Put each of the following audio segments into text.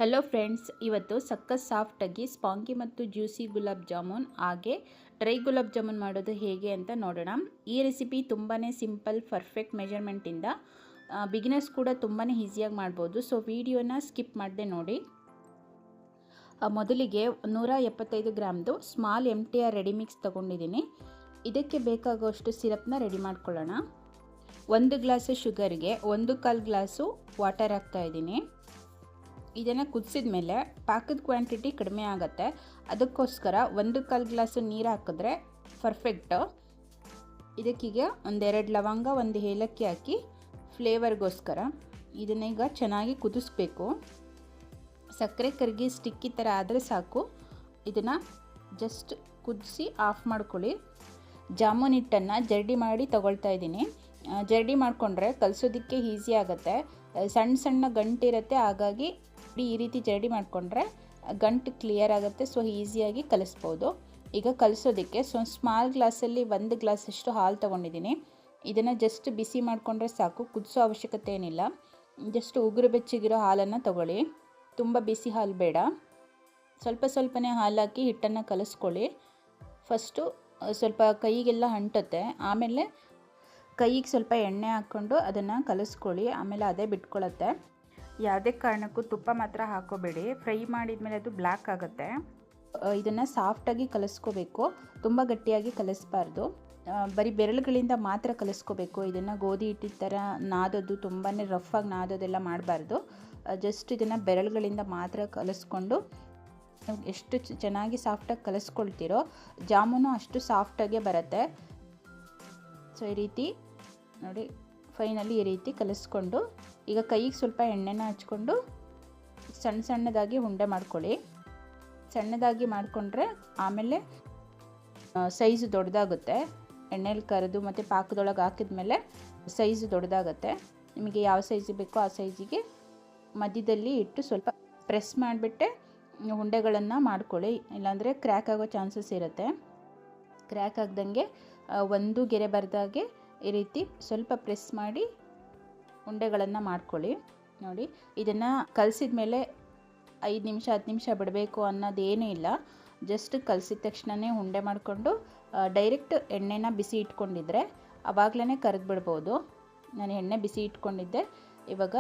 Hello friends, ಇವತ್ತು ಸಖತ್ ಸಾಫ್ಟಾಗಿ ಸ್ಪಾಂಗಿ ಮತ್ತು ಜ್ಯೂಸಿ ಗುಲಾಬ್ ಜಾಮೂನ್ ಹಾಗೆ ಡ್ರೈ ಗುಲಾಬ್ ಜಾಮೂನ್ ಮಾಡೋದು ಹೇಗೆ ಅಂತ ನೋಡೋಣ. ಈ ರೆಸಿಪಿ ತುಂಬಾ ಸಿಂಪಲ್, ಪರ್ಫೆಕ್ಟ್ ಮೆಜರ್ಮೆಂಟಿಂದ ಬಿಗಿನರ್ಸ್ ಕೂಡ ತುಂಬಾ ಈಸಿಯಾಗಿ ಮಾಡ್ಬೋದು. ಸೊ ವಿಡಿಯೋನ ಸ್ಕಿಪ್ ಮಾಡದೆ ನೋಡಿ. ಮೊದಲಿಗೆ 175 ಗ್ರಾಮ್ದು ಸ್ಮಾಲ್ MTR ರೆಡಿ ಮಿಕ್ಸ್ ತೊಗೊಂಡಿದ್ದೀನಿ. ಇದಕ್ಕೆ ಬೇಕಾಗುವಷ್ಟು ಸಿರಪ್ನ ರೆಡಿ ಮಾಡ್ಕೊಳ್ಳೋಣ. 1 ಗ್ಲಾಸ್ ಶುಗರ್ಗೆ 1/4 ಗ್ಲಾಸು ವಾಟರ್ ಹಾಕ್ತಾಯಿದ್ದೀನಿ. ಇದನ್ನು ಕುದಿಸಿದ ಮೇಲೆ ಪಾಕದ ಕ್ವಾಂಟಿಟಿ ಕಡಿಮೆ ಆಗುತ್ತೆ. ಅದಕ್ಕೋಸ್ಕರ 1/4 ಗ್ಲಾಸು ನೀರು ಹಾಕಿದ್ರೆ ಪರ್ಫೆಕ್ಟು. ಇದಕ್ಕೀಗ 1-2 ಲವಂಗ, 1 ಏಲಕ್ಕಿ ಹಾಕಿ ಫ್ಲೇವರ್ಗೋಸ್ಕರ ಇದನ್ನೀಗ ಚೆನ್ನಾಗಿ ಕುದಿಸ್ಬೇಕು. ಸಕ್ಕರೆ ಕರಗಿ ಸ್ಟಿಕ್ಕಿ ಥರ ಆದರೆ ಸಾಕು. ಇದನ್ನು ಜಸ್ಟ್ ಕುದಿಸಿ ಆಫ್ ಮಾಡ್ಕೊಳ್ಳಿ. ಜಾಮೂನ್ ಹಿಟ್ಟನ್ನು ಜರಡಿ ಮಾಡಿ ತಗೊಳ್ತಾ ಇದ್ದೀನಿ. ಜರಡಿ ಮಾಡಿಕೊಂಡ್ರೆ ಕಲಿಸೋದಕ್ಕೆ ಈಸಿ ಆಗುತ್ತೆ. ಸಣ್ಣ ಸಣ್ಣ ಗಂಟಿರುತ್ತೆ, ಹಾಗಾಗಿ ಈ ರೀತಿ ಜರಡಿ ಮಾಡಿಕೊಂಡ್ರೆ ಗಂಟು ಕ್ಲಿಯರ್ ಆಗುತ್ತೆ. ಸೊ ಈಸಿಯಾಗಿ ಕಲಿಸ್ಬೋದು. ಈಗ ಕಲಿಸೋದಕ್ಕೆ ಸ್ಮಾಲ್ ಗ್ಲಾಸಲ್ಲಿ 1 ಗ್ಲಾಸಷ್ಟು ಹಾಲು ತೊಗೊಂಡಿದ್ದೀನಿ. ಇದನ್ನು ಜಸ್ಟ್ ಬಿಸಿ ಮಾಡಿಕೊಂಡ್ರೆ ಸಾಕು, ಕುದಿಸೋ ಅವಶ್ಯಕತೆ ಏನಿಲ್ಲ. ಜಸ್ಟ್ ಉಗುರು ಬೆಚ್ಚಗಿರೋ ಹಾಲನ್ನು ತಗೊಳ್ಳಿ. ತುಂಬ ಬಿಸಿ ಹಾಲು ಬೇಡ. ಸ್ವಲ್ಪನೇ ಹಾಲು ಹಾಕಿ ಹಿಟ್ಟನ್ನು ಕಲಿಸ್ಕೊಳ್ಳಿ. ಫಸ್ಟು ಸ್ವಲ್ಪ ಕೈಗೆಲ್ಲ ಅಂಟುತ್ತೆ, ಆಮೇಲೆ ಕೈಗೆ ಸ್ವಲ್ಪ ಎಣ್ಣೆ ಹಾಕ್ಕೊಂಡು ಅದನ್ನು ಕಲಿಸ್ಕೊಳ್ಳಿ. ಆಮೇಲೆ ಅದೇ ಬಿಟ್ಕೊಳ್ಳುತ್ತೆ. ಯಾವುದೇ ಕಾರಣಕ್ಕೂ ತುಪ್ಪ ಮಾತ್ರ ಹಾಕೋಬೇಡಿ. ಫ್ರೈ ಮಾಡಿದ್ಮೇಲೆ ಅದು ಬ್ಲ್ಯಾಕ್ ಆಗುತ್ತೆ. ಇದನ್ನು ಸಾಫ್ಟಾಗಿ ಕಲಿಸ್ಕೋಬೇಕು, ತುಂಬ ಗಟ್ಟಿಯಾಗಿ ಕಲಿಸ್ಬಾರ್ದು. ಬರೀ ಬೆರಳುಗಳಿಂದ ಮಾತ್ರ ಕಲಿಸ್ಕೋಬೇಕು. ಇದನ್ನು ಗೋಧಿ ಹಿಟ್ಟಿನ ಥರ ನಾದೋದು, ತುಂಬಾ ರಫಾಗಿ ನಾದೋದೆಲ್ಲ ಮಾಡಬಾರ್ದು. ಜಸ್ಟ್ ಇದನ್ನು ಬೆರಳುಗಳಿಂದ ಮಾತ್ರ ಕಲಿಸ್ಕೊಂಡು ಎಷ್ಟು ಚೆನ್ನಾಗಿ ಸಾಫ್ಟಾಗಿ ಕಲಿಸ್ಕೊಳ್ತೀರೋ ಜಾಮೂನು ಅಷ್ಟು ಸಾಫ್ಟಾಗೇ ಬರುತ್ತೆ. ಸೊ ಈ ರೀತಿ ನೋಡಿ, ಫೈನಲಿ ಈ ರೀತಿ ಕಲಿಸ್ಕೊಂಡು ಈಗ ಕೈಗೆ ಸ್ವಲ್ಪ ಎಣ್ಣೆನ ಹಚ್ಕೊಂಡು ಸಣ್ಣದಾಗಿ ಉಂಡೆ ಮಾಡ್ಕೊಳ್ಳಿ. ಸಣ್ಣದಾಗಿ ಮಾಡಿಕೊಂಡ್ರೆ ಆಮೇಲೆ ಸೈಜು ದೊಡ್ಡದಾಗುತ್ತೆ. ಎಣ್ಣೆಲಿ ಕರೆದು ಮತ್ತು ಪಾಕದೊಳಗೆ ಹಾಕಿದ್ಮೇಲೆ ಸೈಜು ದೊಡ್ಡದಾಗುತ್ತೆ. ನಿಮಗೆ ಯಾವ ಸೈಜ್ ಬೇಕೋ ಆ ಸೈಜಿಗೆ ಮಧ್ಯದಲ್ಲಿ ಇಟ್ಟು ಸ್ವಲ್ಪ ಪ್ರೆಸ್ ಮಾಡಿಬಿಟ್ಟೆ ಉಂಡೆಗಳನ್ನು ಮಾಡ್ಕೊಳ್ಳಿ. ಇಲ್ಲಾಂದರೆ ಕ್ರ್ಯಾಕ್ ಆಗೋ ಚಾನ್ಸಸ್ ಇರುತ್ತೆ. ಕ್ರ್ಯಾಕ್ ಆಗ್ದಂಗೆ ಒಂದು ಗೆರೆ ಬರ್ದಾಗೆ ಈ ರೀತಿ ಸ್ವಲ್ಪ ಪ್ರೆಸ್ ಮಾಡಿ ಉಂಡೆಗಳನ್ನು ಮಾಡ್ಕೊಳ್ಳಿ. ನೋಡಿ, ಇದನ್ನು ಕಲಸಿದ ಮೇಲೆ 5 ನಿಮಿಷ 10 ನಿಮಿಷ ಬಿಡಬೇಕು ಅನ್ನೋದೇನೂ ಇಲ್ಲ. ಜಸ್ಟ್ ಕಲಸಿದ ತಕ್ಷಣವೇ ಉಂಡೆ ಮಾಡಿಕೊಂಡು ಡೈರೆಕ್ಟ್ ಎಣ್ಣೆನ ಬಿಸಿ ಇಟ್ಕೊಂಡಿದ್ರೆ ಆವಾಗಲೇ ಕರೆದು ಬಿಡ್ಬೋದು. ನಾನು ಎಣ್ಣೆ ಬಿಸಿ ಇಟ್ಕೊಂಡಿದ್ದೆ. ಇವಾಗ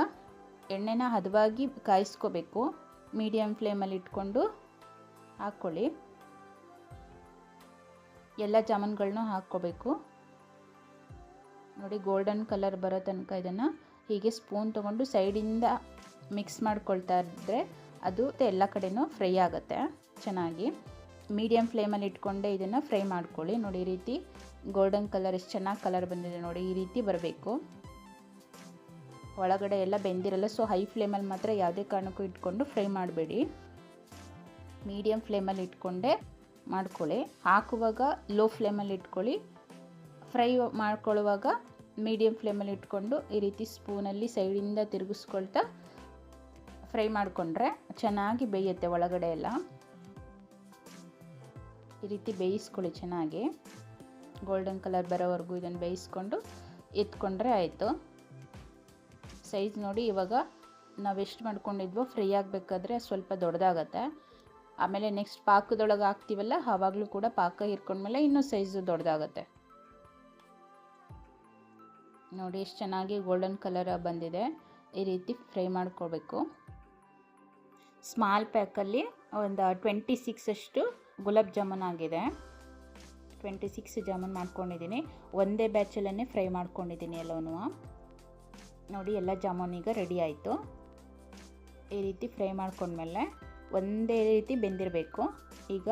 ಎಣ್ಣೆನ ಹದವಾಗಿ ಕಾಯಿಸ್ಕೋಬೇಕು. ಮೀಡಿಯಮ್ ಫ್ಲೇಮಲ್ಲಿ ಇಟ್ಕೊಂಡು ಹಾಕ್ಕೊಳ್ಳಿ. ಎಲ್ಲ ಜಾಮೂನ್ಗಳನ್ನೂ ಹಾಕ್ಕೋಬೇಕು. ನೋಡಿ, ಗೋಲ್ಡನ್ ಕಲರ್ ಬರೋ ತನಕ ಇದನ್ನು ಹೀಗೆ ಸ್ಪೂನ್ ತೊಗೊಂಡು ಸೈಡಿಂದ ಮಿಕ್ಸ್ ಮಾಡ್ಕೊಳ್ತಾ ಇದ್ದರೆ ಅದು ಎಲ್ಲ ಕಡೆನೂ ಫ್ರೈ ಆಗುತ್ತೆ ಚೆನ್ನಾಗಿ. ಮೀಡಿಯಮ್ ಫ್ಲೇಮಲ್ಲಿ ಇಟ್ಕೊಂಡೆ ಇದನ್ನು ಫ್ರೈ ಮಾಡ್ಕೊಳ್ಳಿ. ನೋಡಿ, ಈ ರೀತಿ ಗೋಲ್ಡನ್ ಕಲರ್ ಎಷ್ಟು ಚೆನ್ನಾಗಿ ಕಲರ್ ಬಂದಿದೆ ನೋಡಿ. ಈ ರೀತಿ ಬರಬೇಕು. ಒಳಗಡೆ ಎಲ್ಲ ಬೆಂದಿರಲ್ಲ. ಸೊ ಹೈ ಫ್ಲೇಮಲ್ಲಿ ಮಾತ್ರ ಯಾವುದೇ ಕಾರಣಕ್ಕೂ ಇಟ್ಕೊಂಡು ಫ್ರೈ ಮಾಡಬೇಡಿ. ಮೀಡಿಯಮ್ ಫ್ಲೇಮಲ್ಲಿ ಇಟ್ಕೊಂಡೆ ಮಾಡ್ಕೊಳ್ಳಿ. ಹಾಕುವಾಗ ಲೋ ಫ್ಲೇಮಲ್ಲಿ ಇಟ್ಕೊಳ್ಳಿ. ಫ್ರೈ ಮಾಡ್ಕೊಳ್ಳುವಾಗ ಮೀಡಿಯಮ್ ಫ್ಲೇಮಲ್ಲಿ ಇಟ್ಕೊಂಡು ಈ ರೀತಿ ಸ್ಪೂನಲ್ಲಿ ಸೈಡಿಂದ ತಿರುಗಿಸ್ಕೊಳ್ತಾ ಫ್ರೈ ಮಾಡಿಕೊಂಡ್ರೆ ಚೆನ್ನಾಗಿ ಬೇಯುತ್ತೆ ಒಳಗಡೆ ಎಲ್ಲ. ಈ ರೀತಿ ಬೇಯಿಸ್ಕೊಳ್ಳಿ ಚೆನ್ನಾಗಿ. ಗೋಲ್ಡನ್ ಕಲರ್ ಬರೋವರೆಗೂ ಇದನ್ನು ಬೇಯಿಸ್ಕೊಂಡು ಎತ್ಕೊಂಡ್ರೆ ಆಯಿತು. ಸೈಜ್ ನೋಡಿ, ಇವಾಗ ನಾವೆಷ್ಟು ಮಾಡ್ಕೊಂಡಿದ್ವೋ ಫ್ರೈ ಆಗಬೇಕಾದ್ರೆ ಸ್ವಲ್ಪ ದೊಡ್ಡದಾಗತ್ತೆ. ಆಮೇಲೆ ನೆಕ್ಸ್ಟ್ ಪಾಕದೊಳಗೆ ಹಾಕ್ತೀವಲ್ಲ, ಆವಾಗಲೂ ಕೂಡ ಪಾಕ ಹಿರ್ಕೊಂಡ್ಮೇಲೆ ಇನ್ನೂ ಸೈಜು ದೊಡ್ಡದಾಗತ್ತೆ. ನೋಡಿ, ಎಷ್ಟು ಚೆನ್ನಾಗಿ ಗೋಲ್ಡನ್ ಕಲರ್ ಬಂದಿದೆ. ಈ ರೀತಿ ಫ್ರೈ ಮಾಡ್ಕೋಬೇಕು. ಸ್ಮಾಲ್ ಪ್ಯಾಕಲ್ಲಿ ಒಂದು 26 ಅಷ್ಟು ಗುಲಾಬ್ ಜಾಮೂನ್ ಆಗಿದೆ. 26 ಜಾಮೂನ್ ಮಾಡ್ಕೊಂಡಿದ್ದೀನಿ. ಒಂದೇ ಬ್ಯಾಚಲ್ಲೇ ಫ್ರೈ ಮಾಡ್ಕೊಂಡಿದ್ದೀನಿ ಎಲ್ಲವೂ. ನೋಡಿ, ಎಲ್ಲ ಜಾಮೂನ್ ಈಗ ರೆಡಿ ಆಯಿತು. ಈ ರೀತಿ ಫ್ರೈ ಮಾಡ್ಕೊಂಡ್ಮೇಲೆ ಒಂದೇ ರೀತಿ ಬೆಂದಿರಬೇಕು. ಈಗ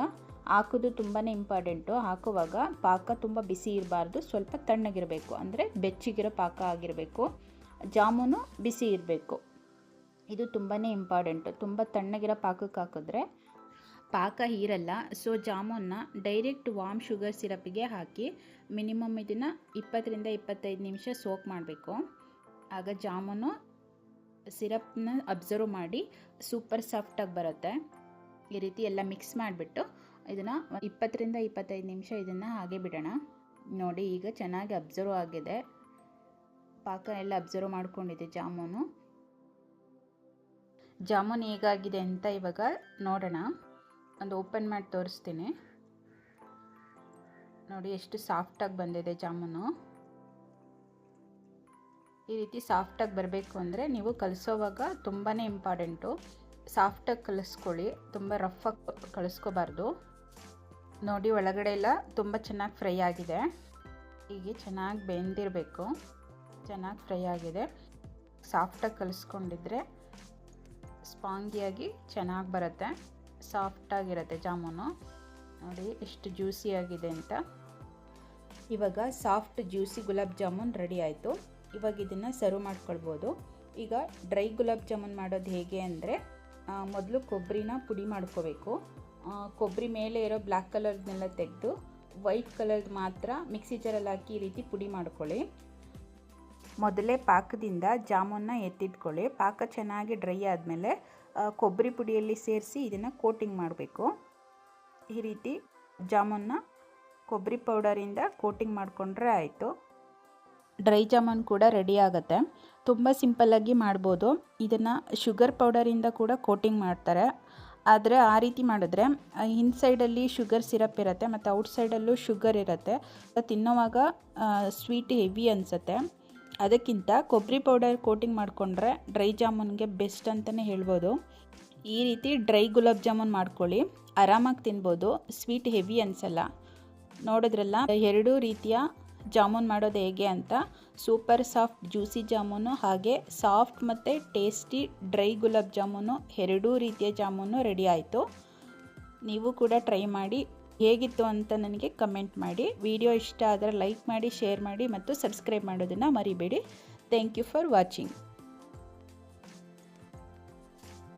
ಹಾಕೋದು ತುಂಬಾ ಇಂಪಾರ್ಟೆಂಟು. ಹಾಕುವಾಗ ಪಾಕ ತುಂಬ ಬಿಸಿ ಇರಬಾರ್ದು, ಸ್ವಲ್ಪ ತಣ್ಣಗಿರಬೇಕು. ಅಂದರೆ ಬೆಚ್ಚಗಿರೋ ಪಾಕ ಆಗಿರಬೇಕು. ಜಾಮೂನು ಬಿಸಿ ಇರಬೇಕು. ಇದು ತುಂಬಾ ಇಂಪಾರ್ಟೆಂಟು. ತುಂಬ ತಣ್ಣಗಿರೋ ಪಾಕಕ್ಕೆ ಹಾಕಿದ್ರೆ ಪಾಕ ಹೀರಲ್ಲ. ಸೊ ಜಾಮೂನ್ನ ಡೈರೆಕ್ಟ್ ವಾರ್ಮ್ ಶುಗರ್ ಸಿರಪ್ಪಿಗೆ ಹಾಕಿ ಮಿನಿಮಮ್ ಇದನ್ನು 20-25 ನಿಮಿಷ ಸೋಕ್ ಮಾಡಬೇಕು. ಆಗ ಜಾಮೂನು ಸಿರಪ್ನ ಅಬ್ಸರ್ವ್ ಮಾಡಿ ಸೂಪರ್ ಸಾಫ್ಟಾಗಿ ಬರುತ್ತೆ. ಈ ರೀತಿ ಎಲ್ಲ ಮಿಕ್ಸ್ ಮಾಡಿಬಿಟ್ಟು ಇದನ್ನು 20-25 ನಿಮಿಷ ಇದನ್ನು ಹಾಗೆ ಬಿಡೋಣ. ನೋಡಿ, ಈಗ ಚೆನ್ನಾಗಿ ಅಬ್ಸರ್ವ್ ಆಗಿದೆ. ಪಾಕ ಎಲ್ಲ ಅಬ್ಸರ್ವ್ ಮಾಡ್ಕೊಂಡಿದೆ ಜಾಮೂನು. ಜಾಮೂನ್ ಹೇಗಾಗಿದೆ ಅಂತ ಇವಾಗ ನೋಡೋಣ. ಒಂದು ಓಪನ್ ಮಾಡಿ ತೋರಿಸ್ತೀನಿ. ನೋಡಿ ಎಷ್ಟು ಸಾಫ್ಟಾಗಿ ಬಂದಿದೆ ಜಾಮೂನು. ಈ ರೀತಿ ಸಾಫ್ಟಾಗಿ ಬರಬೇಕು ಅಂದರೆ ನೀವು ಕಲಿಸೋವಾಗ ತುಂಬಾ ಇಂಪಾರ್ಟೆಂಟು. ಸಾಫ್ಟಾಗಿ ಕಲಿಸ್ಕೊಳ್ಳಿ, ತುಂಬ ರಫಾಗಿ ಕಲಿಸ್ಕೋಬಾರ್ದು. ನೋಡಿ ಒಳಗಡೆ ಎಲ್ಲ ತುಂಬ ಚೆನ್ನಾಗಿ ಫ್ರೈ ಆಗಿದೆ. ಹೀಗೆ ಚೆನ್ನಾಗಿ ಬೆಂದಿರಬೇಕು. ಚೆನ್ನಾಗಿ ಫ್ರೈ ಆಗಿದೆ. ಸಾಫ್ಟಾಗಿ ಕಲಿಸ್ಕೊಂಡಿದ್ರೆ ಸ್ಪಾಂಗಿಯಾಗಿ ಚೆನ್ನಾಗಿ ಬರುತ್ತೆ, ಸಾಫ್ಟಾಗಿರುತ್ತೆ ಜಾಮೂನು. ನೋಡಿ ಎಷ್ಟು ಜ್ಯೂಸಿಯಾಗಿದೆ ಅಂತ. ಇವಾಗ soft juicy gulab jamun ready ಆಯಿತು. ಇವಾಗ ಇದನ್ನು ಸರ್ವ್ ಮಾಡ್ಕೊಳ್ಬೋದು. ಈಗ ಡ್ರೈ ಗುಲಾಬ್ ಜಾಮೂನ್ ಮಾಡೋದು ಹೇಗೆ ಅಂದರೆ, ಮೊದಲು ಕೊಬ್ಬರಿನ ಪುಡಿ ಮಾಡ್ಕೋಬೇಕು. ಕೊಬ್ಬರಿ ಮೇಲೆ ಇರೋ ಬ್ಲ್ಯಾಕ್ ಕಲರ್ನೆಲ್ಲ ತೆಗೆದು ವೈಟ್ ಕಲರ್ದು ಮಾತ್ರ ಮಿಕ್ಸಿ ಜಾರಲ್ಲಿ ಹಾಕಿ ಈ ರೀತಿ ಪುಡಿ ಮಾಡ್ಕೊಳ್ಳಿ. ಮೊದಲೇ ಪಾಕದಿಂದ ಜಾಮೂನ್ನ ಎತ್ತಿಟ್ಕೊಳ್ಳಿ. ಪಾಕ ಚೆನ್ನಾಗಿ ಡ್ರೈ ಆದಮೇಲೆ ಕೊಬ್ಬರಿ ಪುಡಿಯಲ್ಲಿ ಸೇರಿಸಿ ಇದನ್ನು ಕೋಟಿಂಗ್ ಮಾಡಬೇಕು. ಈ ರೀತಿ ಜಾಮೂನ್ನ ಕೊಬ್ಬರಿ ಪೌಡರಿಂದ ಕೋಟಿಂಗ್ ಮಾಡಿಕೊಂಡ್ರೆ ಆಯಿತು. ಡ್ರೈ ಜಾಮೂನ್ ಕೂಡ ರೆಡಿ ಆಗುತ್ತೆ. ತುಂಬ ಸಿಂಪಲ್ಲಾಗಿ ಮಾಡ್ಬೋದು. ಇದನ್ನು ಶುಗರ್ ಪೌಡರಿಂದ ಕೂಡ ಕೋಟಿಂಗ್ ಮಾಡ್ತಾರೆ. ಆದರೆ ಆ ರೀತಿ ಮಾಡಿದ್ರೆ ಇನ್ಸೈಡಲ್ಲಿ ಶುಗರ್ ಸಿರಪ್ ಇರುತ್ತೆ ಮತ್ತು ಔಟ್ಸೈಡಲ್ಲೂ ಶುಗರ್ ಇರುತ್ತೆ. ತಿನ್ನೋವಾಗ ಸ್ವೀಟ್ ಹೆವಿ ಅನಿಸುತ್ತೆ. ಅದಕ್ಕಿಂತ ಕೊಬ್ಬರಿ ಪೌಡರ್ ಕೋಟಿಂಗ್ ಮಾಡಿಕೊಂಡ್ರೆ ಡ್ರೈ ಜಾಮೂನ್ಗೆ ಬೆಸ್ಟ್ ಅಂತಲೇ ಹೇಳ್ಬೋದು. ಈ ರೀತಿ ಡ್ರೈ ಗುಲಾಬ್ ಜಾಮೂನ್ ಮಾಡ್ಕೊಳ್ಳಿ, ಆರಾಮಾಗಿ ತಿನ್ಬೋದು, ಸ್ವೀಟ್ ಹೆವಿ ಅನಿಸಲ್ಲ. ನೋಡಿದ್ರಲ್ಲ ಎರಡೂ ರೀತಿಯ ಜಾಮೂನ್ ಮಾಡೋದು ಹೇಗೆ ಅಂತ. ಸೂಪರ್ ಸಾಫ್ಟ್ ಜ್ಯೂಸಿ ಜಾಮೂನು ಹಾಗೆ ಸಾಫ್ಟ್ ಮತ್ತು ಟೇಸ್ಟಿ ಡ್ರೈ ಗುಲಾಬ್ ಜಾಮೂನು, ಎರಡೂ ರೀತಿಯ ಜಾಮೂನು ರೆಡಿ ಆಯಿತು. ನೀವು ಕೂಡ ಟ್ರೈ ಮಾಡಿ ಹೇಗಿತ್ತು ಅಂತ ನನಗೆ ಕಮೆಂಟ್ ಮಾಡಿ. ವಿಡಿಯೋ ಇಷ್ಟ ಆದರೆ ಲೈಕ್ ಮಾಡಿ, ಶೇರ್ ಮಾಡಿ ಮತ್ತು ಸಬ್ಸ್ಕ್ರೈಬ್ ಮಾಡೋದನ್ನು ಮರಿಬೇಡಿ. Thank you for watching.